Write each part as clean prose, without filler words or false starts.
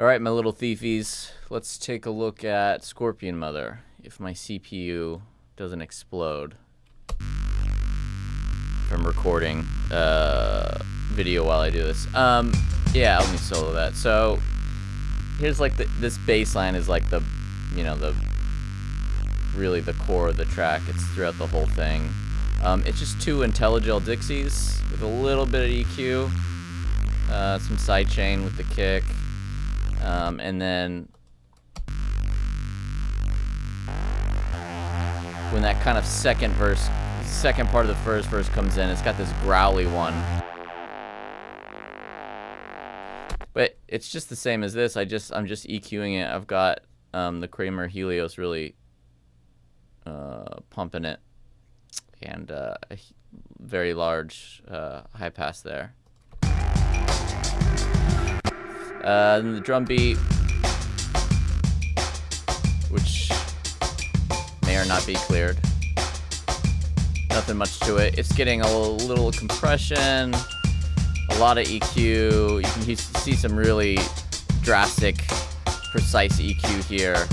All right, my little thiefies, let's take a look at Scorpion Mother. If my CPU doesn't explode from recording video while I do this. Yeah, let me solo that. So here's like this bass line is like the, you know, really the core of the track. It's throughout the whole thing. It's just two IntelliGel Dixies with a little bit of EQ, some sidechain with the kick, and then when that kind of second part of the first verse comes in, it's got this growly one. But it's just the same as this. I'm just EQing it. I've got the Kramer Helios really pumping it, and a very large high pass there. And the drum beat, which may or not be cleared. Nothing much to it. It's getting a little compression, a lot of EQ. You can see some really drastic, precise EQ here.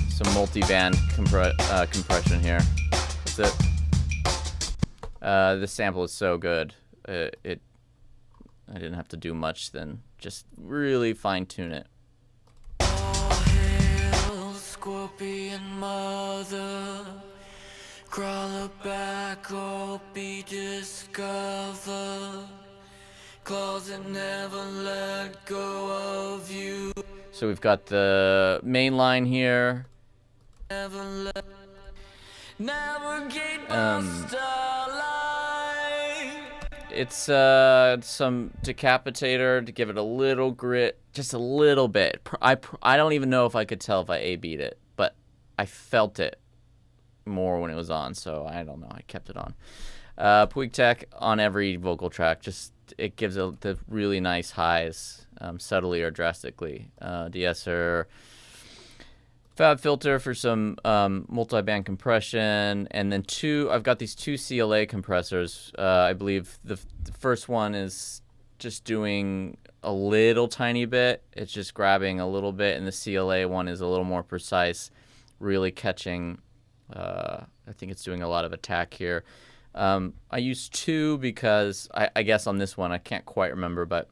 Some multi-band compression here. That's it. This sample is so good. I didn't have to do much then. Just really fine-tune it. All hail, Scorpion Mother. Crawl back or be discovered. Claws that never let go of you. So we've got the main line here. Never let navigate by starlight. It's some Decapitator to give it a little grit, just a little bit. I don't even know if I could tell if I A-beat it, but I felt it more when it was on, so I don't know. I kept it on. Puig Tech on every vocal track, just it gives the really nice highs, subtly or drastically. De-esser, Fab Filter for some multi-band compression, and then I've got these two CLA compressors. I believe the first one is just doing a little tiny bit. It's just grabbing a little bit, and the CLA one is a little more precise, really catching. I think it's doing a lot of attack here. I use two because I guess on this one I can't quite remember, but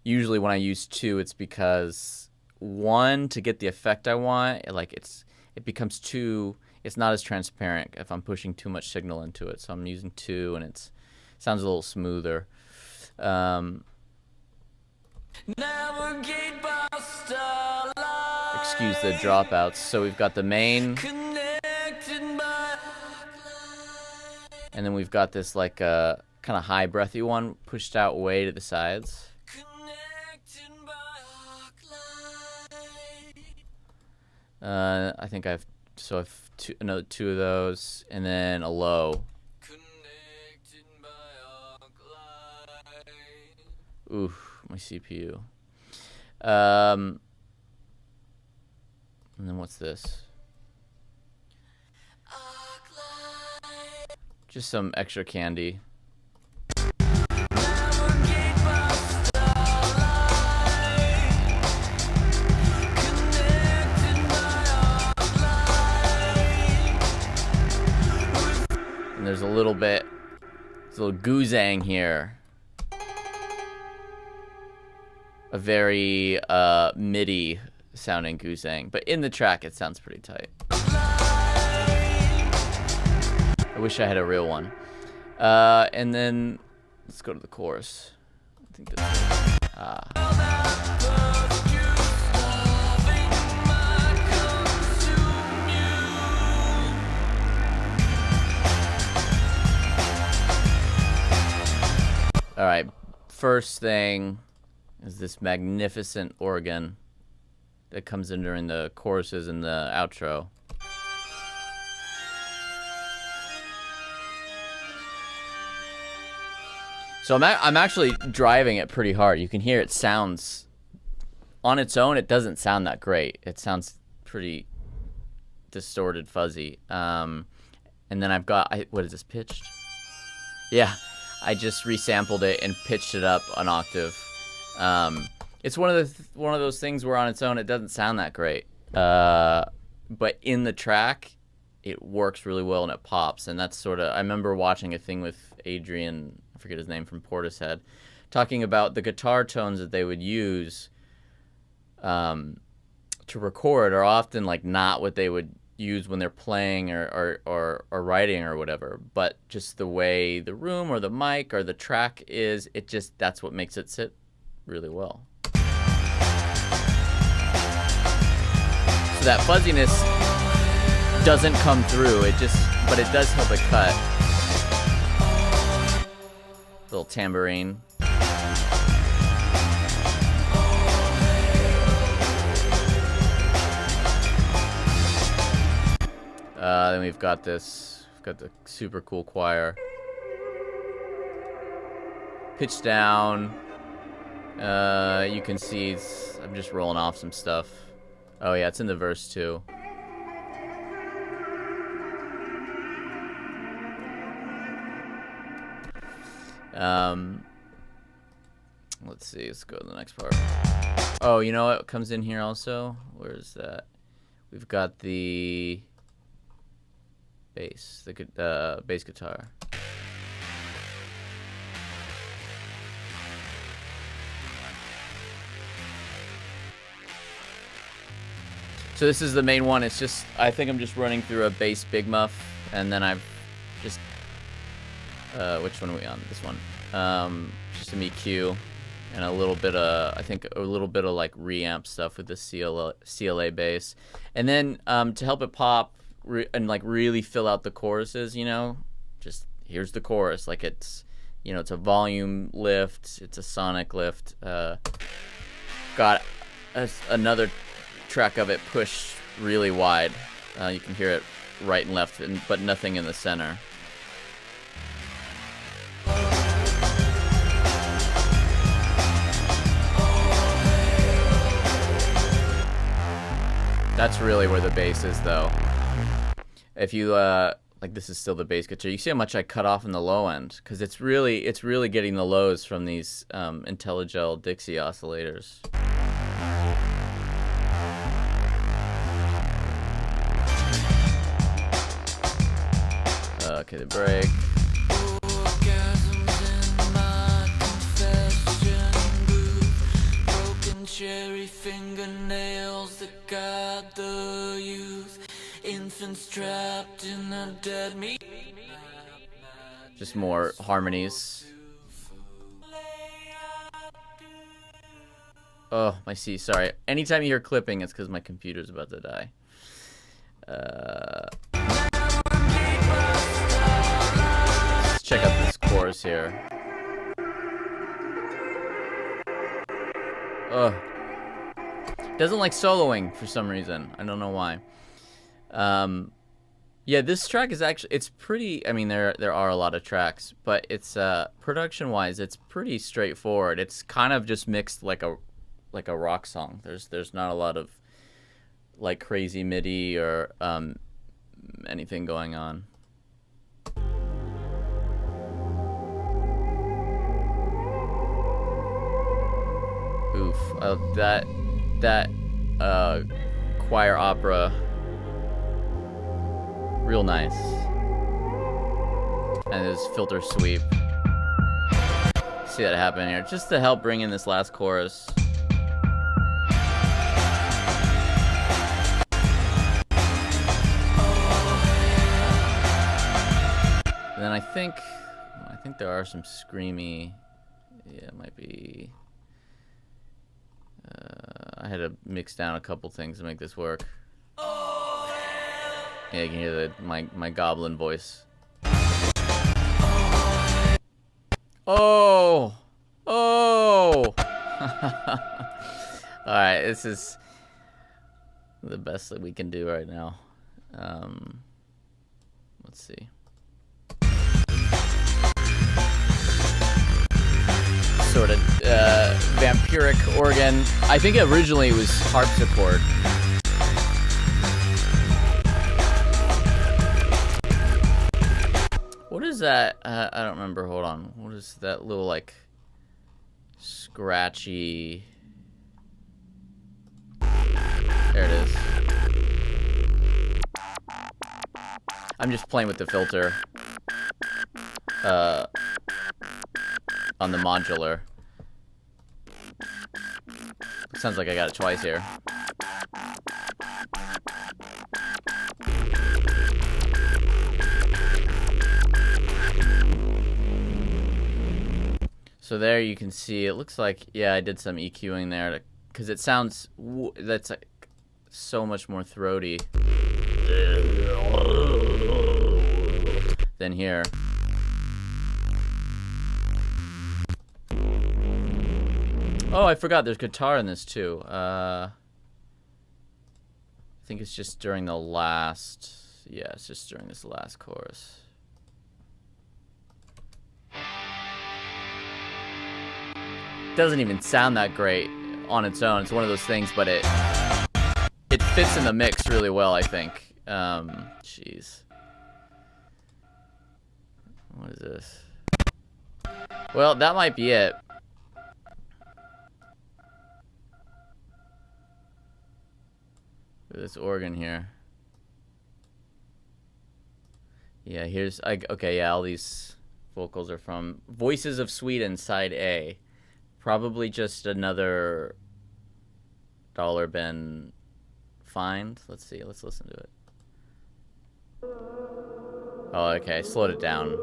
usually when I use two, it's because one, to get the effect I want, it becomes too, it's not as transparent if I'm pushing too much signal into it. So I'm using two, and it sounds a little smoother. Navigate by starlight. Excuse the dropouts. So we've got the main, Connected by and then we've got this like kind of high breathy one pushed out way to the sides. connected by arc light. I think I've another two of those, and then a low. Connected by arc light. Ooh, my CPU. And then what's this? Arc light. Just some extra candy. Navigate by starlight. Connected by arc light. And there's a little goozang here. A very MIDI sounding goozang, but in the track it sounds pretty tight. I wish I had a real one. And then let's go to the chorus. I think this is All right, first thing is this magnificent organ that comes in during the choruses and the outro. So I'm actually driving it pretty hard. You can hear it sounds, on its own, it doesn't sound that great. It sounds pretty distorted, fuzzy. And then I've got, what is this, pitched? Yeah, I just resampled it and pitched it up an octave. It's one of those things where on its own it doesn't sound that great, but in the track, it works really well and it pops. And that's sort of, I remember watching a thing with Adrian, I forget his name, from Portishead, talking about the guitar tones that they would use to record are often like not what they would use when they're playing or writing or whatever, but just the way the room or the mic or the track is, it just, that's what makes it sit really well. So that fuzziness doesn't come through, it just, but it does help it cut. Little tambourine. Then we've got this, we've got the super cool choir. Pitch down. You can see I'm just rolling off some stuff. Oh yeah, it's in the verse too. Let's see, let's go to the next part. Oh, you know what comes in here also? Where's that? We've got the bass, the bass guitar. So this is the main one. It's just, I think I'm just running through a bass big muff, and then I've just, which one are we on? This one. Just some EQ and a little bit of, I think a little bit of like reamp stuff with the CLA bass. And then to help it pop and like really fill out the choruses, you know, just here's the chorus. Like it's, you know, it's a volume lift, it's a sonic lift. Got another track of it pushed really wide. You can hear it right and left, but nothing in the center. That's really where the bass is, though. If you like, this is still the bass guitar. You see how much I cut off in the low end, because it's really getting the lows from these Intelligel Dixie oscillators. Okay, the break. Cherry fingernails that guide the youth. Infants trapped in a dead meat. Just more harmonies. Oh, my C, sorry. Anytime you hear clipping, it's because my computer's about to die. Let's check out this chorus here. Ugh. Doesn't like soloing for some reason. I don't know why. Yeah, this track is actually, it's pretty, I mean, there are a lot of tracks, but it's, production-wise, it's pretty straightforward. It's kind of just mixed like a rock song. There's not a lot of, like, crazy MIDI or, anything going on. Oof, that choir opera, real nice. And this filter sweep. See that happen here, just to help bring in this last chorus. And then I think there are some screamy, yeah, it might be. I had to mix down a couple things to make this work. Yeah, you can hear my goblin voice. Oh! Oh! Alright, this is the best that we can do right now. Let's see. Sort of vampiric organ. I think originally it was harpsichord. What is that? I don't remember. Hold on. What is that little, like, scratchy... There it is. I'm just playing with the filter. On the modular. Sounds like I got it twice here. So there you can see, it looks like, yeah, I did some EQing there, because it sounds, that's like so much more throaty than here. Oh, I forgot, there's guitar in this too. I think it's just during the last, yeah, it's just during this last chorus. Doesn't even sound that great on its own. It's one of those things, but it fits in the mix really well, I think. Jeez. What is this? Well, that might be it. This organ here. Yeah, here's, okay, yeah, all these vocals are from Voices of Sweden, side A. Probably just another Dollar Ben find. Let's see. Let's listen to it. Oh, okay. I slowed it down.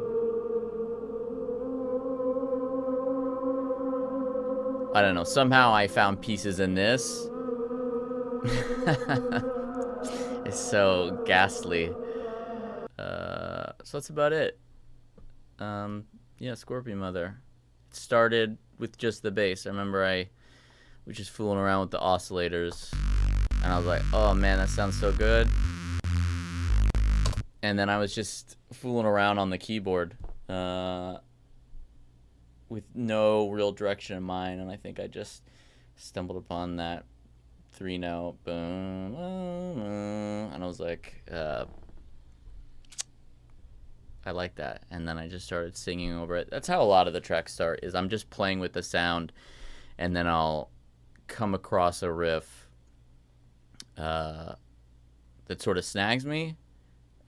I don't know. Somehow I found pieces in this. It's so ghastly. So that's about it. Yeah, Scorpion Mother. It started with just the bass. I remember I was just fooling around with the oscillators, and I was like, oh man, that sounds so good. And then I was just fooling around on the keyboard with no real direction in mind, and I think I just stumbled upon that 3-note boom, and I was like, I like that. And then I just started singing over it. That's how a lot of the tracks start, is I'm just playing with the sound, and then I'll come across a riff that sort of snags me.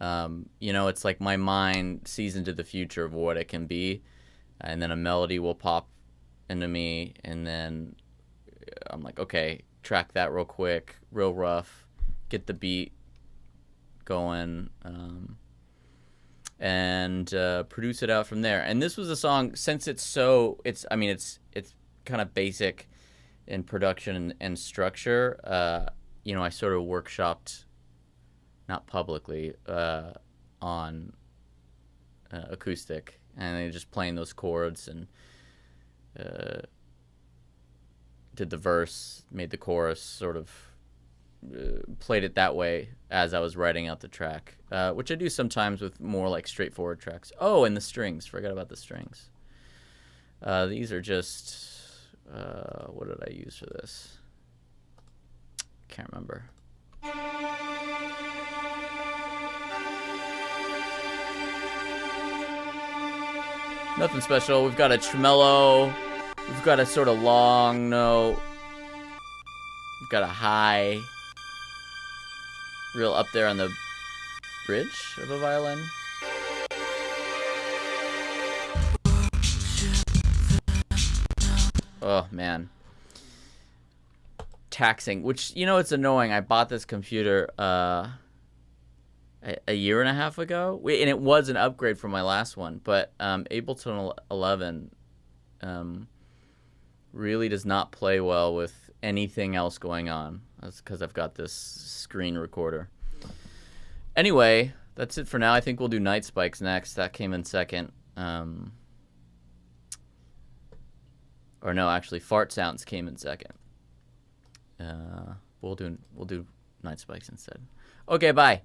You know, it's like my mind sees into the future of what it can be, and then a melody will pop into me, and then I'm like, okay, track that real quick, real rough, get the beat going, and produce it out from there. And this was a song, since it's kind of basic in production and structure, you know, I sort of workshopped, not publicly, on acoustic, and I just playing those chords, and did the verse, made the chorus, sort of played it that way as I was writing out the track, which I do sometimes with more like straightforward tracks. Oh, and the strings, forgot about the strings. These are just, what did I use for this? Can't remember. Nothing special. We've got a tremolo. We've got a sort of long note. We've got a high. Real up there on the bridge of a violin. Oh, man. Taxing. Which, you know, it's annoying. I bought this computer a year and a half ago, and it was an upgrade from my last one, but Ableton 11 really does not play well with anything else going on. That's because I've got this screen recorder. Anyway, that's it for now. I think we'll do Night Spikes next. That came in second. Or no, actually, Fart Sounds came in second. We'll do Night Spikes instead. Okay, bye.